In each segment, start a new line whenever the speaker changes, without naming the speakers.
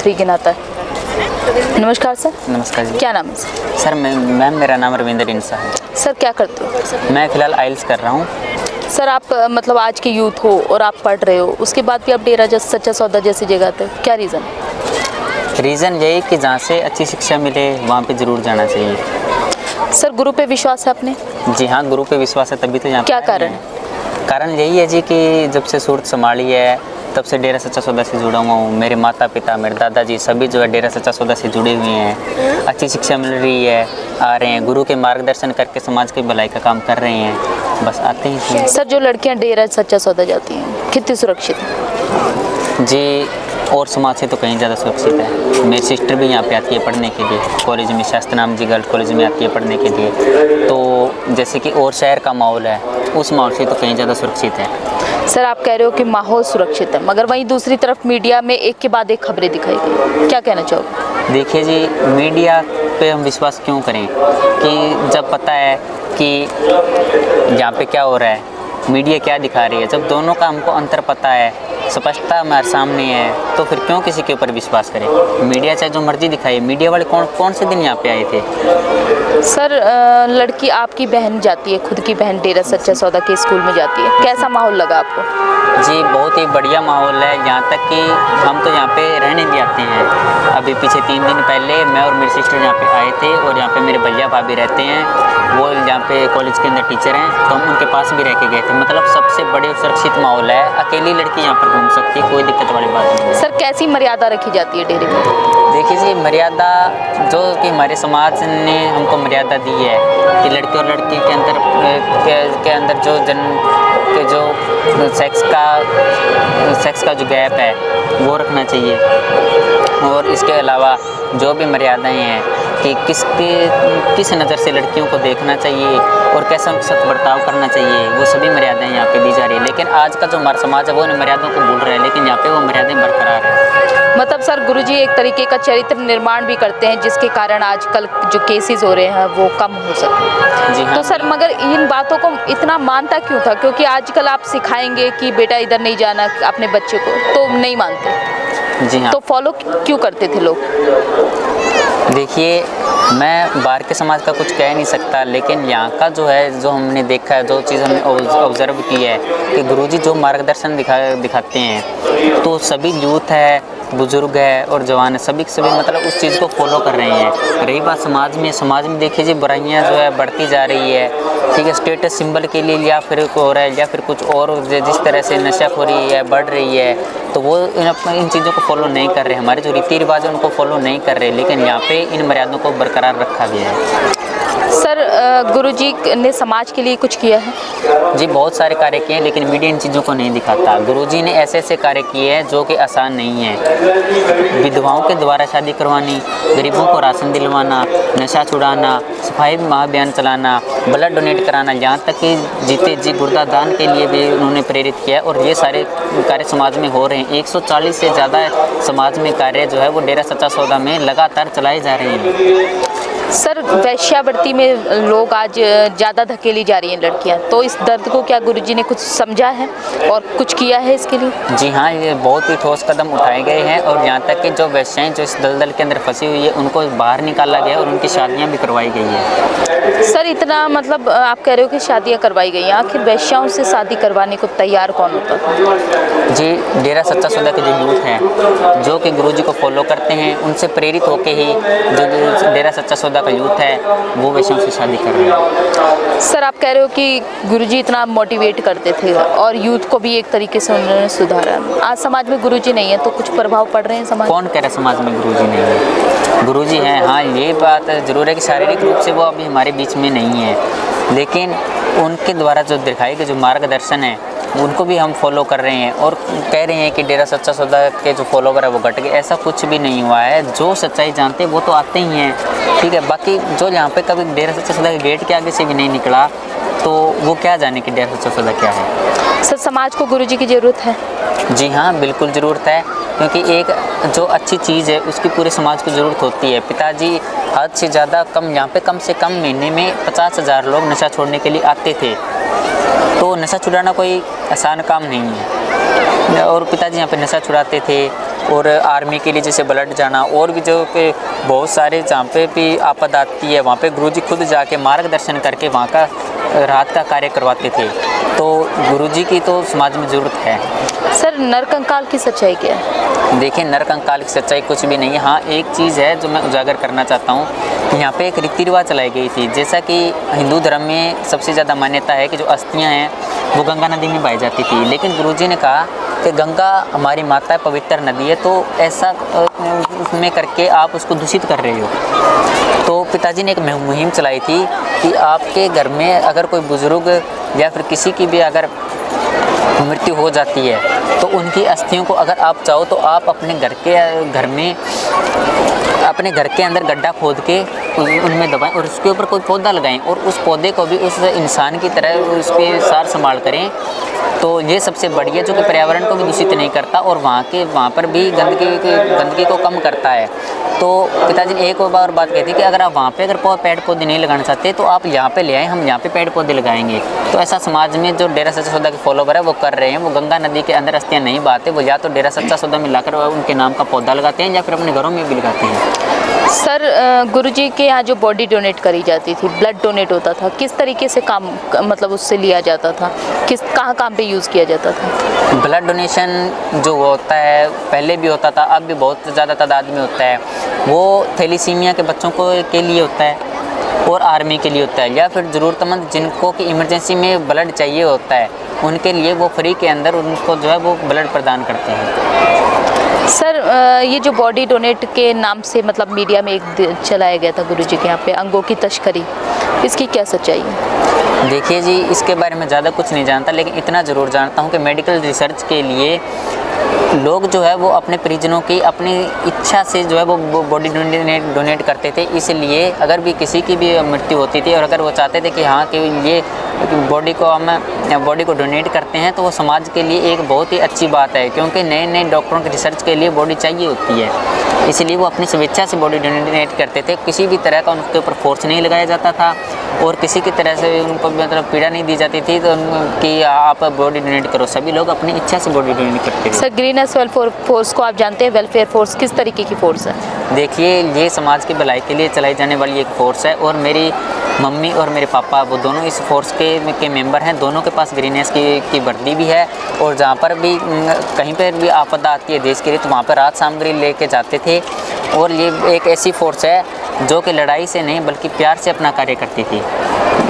गिनाता है। नमस्कार सर।
नमस्कार जी।
क्या नाम है सर?
सर मैम मेरा नाम रविंदर इंसा है।
सर क्या करते हो?
मैं फ़िलहाल आइल्स कर रहा हूँ।
सर आप मतलब आज के यूथ हो और आप पढ़ रहे हो, उसके बाद भी आप डेरा सच्चा सौदा जैसी जगह आते हो, क्या रीज़न?
रीज़न यही कि जहाँ से अच्छी शिक्षा मिले वहाँ पे ज़रूर जाना चाहिए।
सर गुरु पे विश्वास है अपने?
जी हाँ, गुरु पे विश्वास है, तभी तो यहाँ
क्या कारण है?
कारण यही है जी कि जब से सूरत संभाली है तब से डेरा सच्चा सौदा से जुड़ा हुआ हूँ। मेरे माता पिता, मेरे दादाजी सभी जो है डेरा सच्चा सौदा से जुड़े हुए हैं। अच्छी शिक्षा मिल रही है, आ रहे हैं, गुरु के मार्गदर्शन करके समाज की भलाई का काम कर रहे हैं, बस आते हैं।
सर जो लड़कियाँ डेरा सच्चा सौदा जाती हैं कितनी सुरक्षित है?
जी और समाज से तो कहीं ज़्यादा सुरक्षित है। मेरी सिस्टर भी यहाँ पे आती है पढ़ने के लिए, कॉलेज में शास्त्रनाम जी गर्ल्स कॉलेज में आती है पढ़ने के लिए। तो जैसे कि और शहर का माहौल है, उस माहौल से तो कहीं ज़्यादा सुरक्षित है।
सर आप कह रहे हो कि माहौल सुरक्षित है, मगर वहीं दूसरी तरफ मीडिया में एक के बाद एक खबरें दिखाई गई, क्या कहना चाहोगे?
देखिए जी, मीडिया पे हम विश्वास क्यों करें कि जब पता है कि यहाँ पे क्या हो रहा है, मीडिया क्या दिखा रही है, जब दोनों का हमको अंतर पता है, स्पष्टता हमारे सामने है, तो फिर क्यों किसी के ऊपर विश्वास करें? मीडिया चाहे जो मर्जी दिखाए। मीडिया वाले कौन से दिन यहाँ पे आए थे?
सर लड़की आपकी बहन जाती है, खुद की बहन डेरा सच्चा सौदा के स्कूल में जाती है, कैसा माहौल लगा आपको?
जी बहुत ही बढ़िया माहौल है, यहाँ तक कि हम तो यहाँ पे रहने भी आते हैं। अभी पीछे 3 दिन पहले मैं और मेरी सिस्टर यहाँ पे आए थे और यहाँ पे मेरे भैया भाभी रहते हैं, वो यहाँ पे कॉलेज के अंदर टीचर हैं, तो हम उनके पास भी रह के गए थे। मतलब सबसे बड़े सुरक्षित माहौल है, अकेली लड़की यहाँ पर घूम सकती है, कोई दिक्कत वाली बात नहीं है।
सर कैसी मर्यादा रखी जाती है डेरे में?
देखिए जी, मर्यादा जो कि हमारे समाज ने हमको मर्यादा दी है कि लड़के और लड़की के अंदर जो सेक्स का जो गैप है वो रखना चाहिए। और इसके अलावा जो भी मर्यादाएं हैं कि किस नज़र से लड़कियों को देखना चाहिए और कैसा उनके साथ बर्ताव करना चाहिए, वो सभी मर्यादाएं यहाँ पे दी जा रही है। लेकिन आज का जो हमारा समाज है वो इन मर्यादाओं को भूल रहा है, लेकिन यहाँ पे वो मर्यादाएं बरकरार है।
मतलब सर गुरुजी एक तरीके का चरित्र निर्माण भी करते हैं, जिसके कारण आजकल जो केसेस हो रहे हैं वो कम हो सके।
जी हाँ।
तो सर मगर इन बातों को इतना मानता क्यों था? क्योंकि आजकल आप सिखाएंगे कि बेटा इधर नहीं जाना अपने बच्चे को, तो नहीं मानते।
जी हाँ।
तो फॉलो क्यों करते थे लोग?
देखिए, मैं बाहर के समाज का कुछ कह नहीं सकता, लेकिन यहाँ का जो है, जो हमने देखा है, जो चीज़ हमने ऑब्ज़र्व की है कि गुरुजी जो मार्गदर्शन दिखाते हैं, तो सभी यूथ है, बुजुर्ग है और जवान है, सभी मतलब उस चीज़ को फॉलो कर रहे हैं। रही बात समाज में देखिए जी, बुराइयाँ जो है बढ़ती जा रही है, ठीक है, स्टेटस सिंबल के लिए या फिर हो रहा है या फिर कुछ और, जिस तरह से नशाखोरी है बढ़ रही है, तो वो इन चीज़ों को फॉलो नहीं कर रहे। हमारे जो रीति रिवाज है उनको फॉलो नहीं कर रहे, लेकिन यहाँ पे इन मर्यादों को बरकरार रखा गया है।
सर गुरुजी ने समाज के लिए कुछ किया है?
जी बहुत सारे कार्य किए हैं, लेकिन मीडिया इन चीज़ों को नहीं दिखाता। गुरुजी ने ऐसे कार्य किए हैं जो कि आसान नहीं है। विधवाओं के द्वारा शादी करवानी, गरीबों को राशन दिलवाना, नशा छुड़ाना, सफाई महाअभियान चलाना, ब्लड डोनेट कराना, यहाँ तक कि जीते जी गुर्दा दान के लिए भी उन्होंने प्रेरित किया। और ये सारे कार्य समाज में हो रहे हैं। 140 से ज़्यादा समाज में कार्य जो है वो डेरा सच्चा सौदा में लगातार चलाए जा रहे हैं।
सर वैश्यावृत्ति में लोग आज ज़्यादा धकेली जा रही हैं लड़कियां, तो इस दर्द को क्या गुरुजी ने कुछ समझा है और कुछ किया है इसके लिए?
जी हाँ, ये बहुत ही ठोस कदम उठाए गए हैं और यहाँ तक कि जो वैश्याएँ जो इस दलदल के अंदर फंसी हुई है उनको बाहर निकाला गया और उनकी शादियाँ भी करवाई गई है।
सर इतना मतलब आप कह रहे हो कि शादियाँ करवाई गई हैं, आखिर वैश्याओं से शादी करवाने को तैयार कौन होता था?
जी डेरा सच्चा सौदा के जो यूथ हैं जो कि गुरुजी को फॉलो करते हैं, उनसे प्रेरित होकर ही जो डेरा सच्चा सौदा का यूथ है वो वैश्यों से शादी कर रहे हैं।
सर आप कह रहे हो कि गुरुजी इतना मोटिवेट करते थे और यूथ को भी एक तरीके से उन्होंने सुधारा। आज समाज में गुरुजी नहीं है तो कुछ प्रभाव पड़ रहे हैं समाज?
कौन कह रहा है समाज में गुरुजी नहीं है? गुरुजी हैं, हाँ ये बात जरूर है कि शारीरिक रूप से वो अभी हमारे बीच में नहीं है, लेकिन उनके द्वारा जो दिखाए गए जो मार्गदर्शन है उनको भी हम फॉलो कर रहे हैं और कह रहे हैं कि डेरा सच्चा सौदा के जो फॉलोवर है वो घट गए। ऐसा कुछ भी नहीं हुआ है। जो सच्चाई जानते हैं वो तो आते ही हैं, ठीक है। बाकी जो यहाँ पे कभी डेरा सच्चा सौदा के गेट के आगे से भी नहीं निकला तो वो क्या जाने कि डेरा सच्चा सौदा क्या है।
सर समाज को गुरुजी की ज़रूरत है?
जी हाँ बिल्कुल ज़रूरत है, क्योंकि एक जो अच्छी चीज़ है उसकी पूरे समाज को ज़रूरत होती है। पिताजी हद से ज़्यादा कम यहाँ पे कम से कम महीने में 50,000 लोग नशा छोड़ने के लिए आते थे, तो नशा छुड़ाना कोई आसान काम नहीं है। और पिताजी यहाँ पे नशा छुड़ाते थे, और आर्मी के लिए जैसे ब्लड जाना, और भी जो कि बहुत सारे जहाँ पे भी आपद आती है वहाँ पे गुरुजी खुद जाके मार्गदर्शन करके वहाँ का राहत का कार्य करवाते थे। तो गुरुजी की तो समाज में ज़रूरत है।
सर, नरकंकाल की सच्चाई क्या है?
देखिए, नरकंकाल की सच्चाई कुछ भी नहीं है। हाँ, एक चीज़ है जो मैं उजागर करना चाहता हूँ कि यहाँ पे एक रीति रिवाज चलाई गई थी। जैसा कि हिंदू धर्म में सबसे ज़्यादा मान्यता है कि जो अस्थियाँ हैं वो गंगा नदी में बहाई जाती थी, लेकिन गुरुजी ने कहा कि गंगा हमारी माता है, पवित्र नदी है, तो ऐसा उसमें करके आप उसको दूषित कर रहे हो। तो पिताजी ने एक मुहिम चलाई थी कि आपके घर में अगर कोई बुज़ुर्ग या फिर किसी की भी अगर मृत्यु हो जाती है तो उनकी अस्थियों को अगर आप चाहो तो आप अपने घर के अंदर गड्ढा खोद के उनमें दबाएं और उसके ऊपर कोई पौधा लगाएं और उस पौधे को भी उस इंसान की तरह उसके सार संभाल करें। तो ये सबसे बढ़िया, जो कि पर्यावरण को भी दूषित नहीं करता और वहाँ पर भी गंदगी को कम करता है। तो पिताजी ने एक और बात कही थी कि अगर आप वहाँ पे अगर पेड़ पौधे नहीं लगाना चाहते तो आप यहाँ पे ले आएँ, हम यहाँ पे पेड़ पौधे लगाएंगे। तो ऐसा समाज में जो डेरा सच्चा सौदा के फॉलोवर है वो कर रहे हैं। वो गंगा नदी के अंदर अस्थियाँ नहीं बहाते, वो या तो डेरा सच्चा सौदा में लाकर उनके नाम का पौधा लगाते हैं या फिर अपने घरों में भी लगाते हैं।
सर, गुरुजी के यहाँ जो बॉडी डोनेट करी जाती थी, ब्लड डोनेट होता था, किस तरीके से काम मतलब उससे लिया जाता था, कहाँ पे यूज़ किया जाता था?
ब्लड डोनेशन जो होता है पहले भी होता था, अब भी बहुत ज़्यादा तादाद में होता है। वो थैलीसीमिया के बच्चों के लिए होता है और आर्मी के लिए होता है, या फिर ज़रूरतमंद जिनको कि इमरजेंसी में ब्लड चाहिए होता है उनके लिए वो फ्री के अंदर उनको जो है वो ब्लड प्रदान करते हैं।
सर, ये जो बॉडी डोनेट के नाम से मतलब मीडिया में एक चलाया गया था गुरुजी के यहाँ पे अंगों की तस्करी, इसकी क्या सच्चाई है?
देखिए जी, इसके बारे में ज़्यादा कुछ नहीं जानता, लेकिन इतना ज़रूर जानता हूँ कि मेडिकल रिसर्च के लिए लोग जो है वो अपने परिजनों की अपनी इच्छा से जो है वो बॉडी डोनेट करते थे। इसलिए अगर भी किसी की भी मृत्यु होती थी और अगर वो चाहते थे कि हाँ कि ये बॉडी को डोनेट करते हैं तो वो समाज के लिए एक बहुत ही अच्छी बात है, क्योंकि नए डॉक्टरों की रिसर्च के लिए बॉडी चाहिए होती है। इसलिए वो अपनी स्वेच्छा से बॉडी डोनेट करते थे। किसी भी तरह का उनके ऊपर फोर्स नहीं लगाया जाता था और किसी की तरह से उनको मतलब पीड़ा नहीं दी जाती थी तो कि आप बॉडी डोनेट करो। सभी लोग अपनी इच्छा से बॉडी डोनेट करते थे।
सर, ग्रीनस वेलफेयर फोर्स को आप जानते हैं? वेलफेयर फोर्स किस तरीके की फोर्स है?
देखिए, ये समाज की भलाई के लिए चलाई जाने वाली एक फ़ोर्स है और मेरी मम्मी और मेरे पापा वो दोनों इस फोर्स के मेंबर हैं। दोनों के पास ग्रीनस की वर्दी भी है और जहाँ पर भी कहीं पर भी आपदा आती है देश के लिए तो वहाँ पर राहत सामग्री लेके जाते थे। और ये एक ऐसी फोर्स है जो कि लड़ाई से नहीं बल्कि प्यार से अपना कार्य करती थी।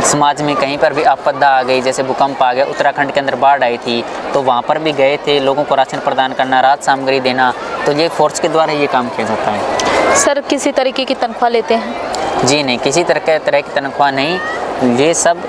समाज में कहीं पर भी आपदा आ गई, जैसे भूकंप आ गया, उत्तराखंड के अंदर बाढ़ आई थी तो वहाँ पर भी गए थे, लोगों को राशन प्रदान करना, राहत सामग्री देना, तो ये फोर्स के द्वारा ये काम किया जाता है।
सर, किसी तरीके की तनख्वाह लेते हैं?
जी नहीं, किसी तरह की तनख्वाह नहीं। ये सब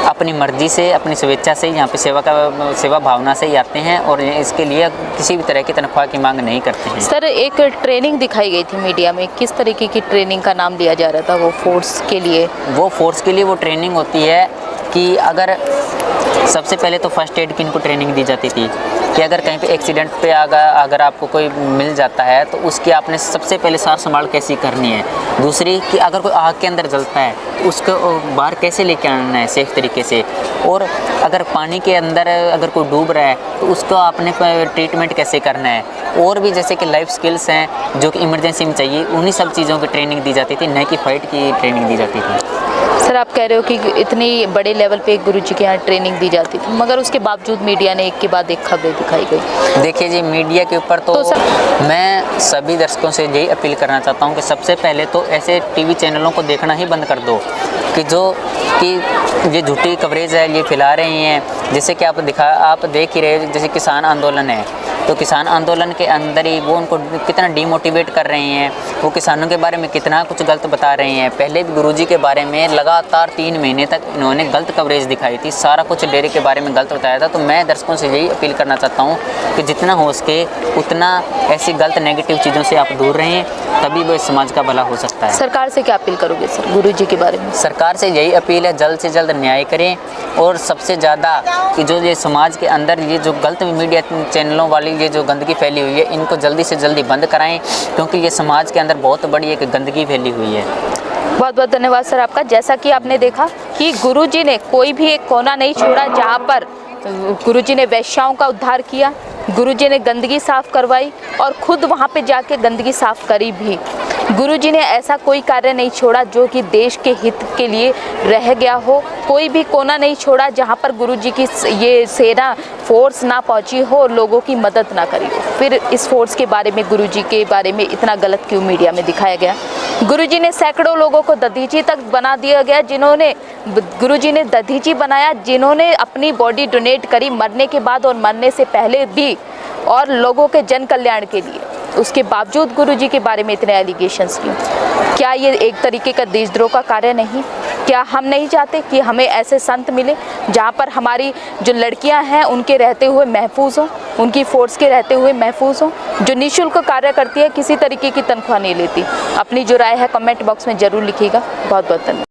अपनी मर्जी से, अपनी स्वेच्छा से यहाँ पे सेवा भावना से ही आते हैं और इसके लिए किसी भी तरह की तनख्वाह की मांग नहीं करते हैं।
सर, एक ट्रेनिंग दिखाई गई थी मीडिया में, किस तरीके की ट्रेनिंग का नाम लिया जा रहा था वो फोर्स के लिए?
वो फोर्स के लिए वो ट्रेनिंग होती है कि अगर सबसे पहले तो फर्स्ट एड की इनको ट्रेनिंग दी जाती थी कि अगर कहीं पे एक्सीडेंट पे अगर आपको कोई मिल जाता है तो उसकी आपने सबसे पहले सार संभाल कैसी करनी है। दूसरी कि अगर कोई आग के अंदर जलता है उसको बाहर कैसे लेके आना है सेफ़ तरीके से। और अगर पानी के अंदर अगर कोई डूब रहा है तो उसको आपने ट्रीटमेंट कैसे करना है। और भी जैसे कि लाइफ स्किल्स हैं जो कि इमरजेंसी में चाहिए, उन्हीं सब चीज़ों की ट्रेनिंग दी जाती थी, न कि फाइट की ट्रेनिंग दी जाती थी।
सर, आप कह रहे हो कि इतनी बड़े लेवल पे गुरुजी के यहाँ ट्रेनिंग दी जाती थी, मगर उसके बावजूद मीडिया ने एक के बाद एक खबरें दिखाई गई।
देखिए जी, मीडिया के ऊपर तो मैं सभी दर्शकों से यही अपील करना चाहता हूँ कि सबसे पहले तो ऐसे टीवी चैनलों को देखना ही बंद कर दो कि ये झूठी कवरेज है ये फैला रही हैं। जैसे कि आप देख ही रहे, जैसे किसान आंदोलन है तो किसान आंदोलन के अंदर ही वो उनको कितना डीमोटिवेट कर रहे हैं, वो किसानों के बारे में कितना कुछ गलत बता रहे हैं। पहले भी गुरुजी के बारे में लगातार 3 महीने तक इन्होंने गलत कवरेज दिखाई थी, सारा कुछ डेरे के बारे में गलत बताया था। तो मैं दर्शकों से यही अपील करना चाहता हूँ कि जितना हो सके उतना ऐसी गलत नेगेटिव चीज़ों से आप दूर रहें, तभी वो समाज का भला हो सकता है।
सरकार से क्या अपील करोगे सर गुरुजी के बारे में?
सरकार से यही अपील है जल्द से जल्द न्याय करें और सबसे ज़्यादा कि जो ये समाज के अंदर ये जो गलत मीडिया चैनलों वाली ये जो गंदगी फैली हुई है इनको जल्दी से जल्दी बंद कराएं, क्योंकि ये समाज के अंदर बहुत बड़ी एक गंदगी फैली हुई है।
बहुत बहुत धन्यवाद सर आपका। जैसा कि आपने देखा कि गुरुजी ने कोई भी एक कोना नहीं छोड़ा जहाँ पर गुरुजी ने वेश्याओं का उद्धार किया, गुरुजी ने गंदगी साफ करवाई और खुद वहाँ पे जाके गंदगी साफ करी भी। गुरुजी ने ऐसा कोई कार्य नहीं छोड़ा जो कि देश के हित के लिए रह गया हो। कोई भी कोना नहीं छोड़ा जहाँ पर गुरुजी की ये सेना फोर्स ना पहुँची हो और लोगों की मदद ना करी हो। फिर इस फोर्स के बारे में, गुरुजी के बारे में इतना गलत क्यों मीडिया में दिखाया गया? गुरुजी ने सैकड़ों लोगों को दधीची तक बना दिया गया, जिन्होंने गुरुजी ने दधीची बनाया, जिन्होंने अपनी बॉडी डोनेट करी मरने के बाद और मरने से पहले भी, और लोगों के जन कल्याण के लिए। उसके बावजूद गुरुजी के बारे में इतने एलिगेशंस क्यों? क्या ये एक तरीके का देशद्रोह का कार्य नहीं? क्या हम नहीं चाहते कि हमें ऐसे संत मिले जहाँ पर हमारी जो लड़कियाँ हैं उनके रहते हुए महफूज हों, उनकी फोर्स के रहते हुए महफूज हों, जो निःशुल्क कार्य करती है, किसी तरीके की तनख्वाह नहीं लेती? अपनी जो राय है कमेंट बॉक्स में ज़रूर लिखिएगा। बहुत बहुत धन्यवाद।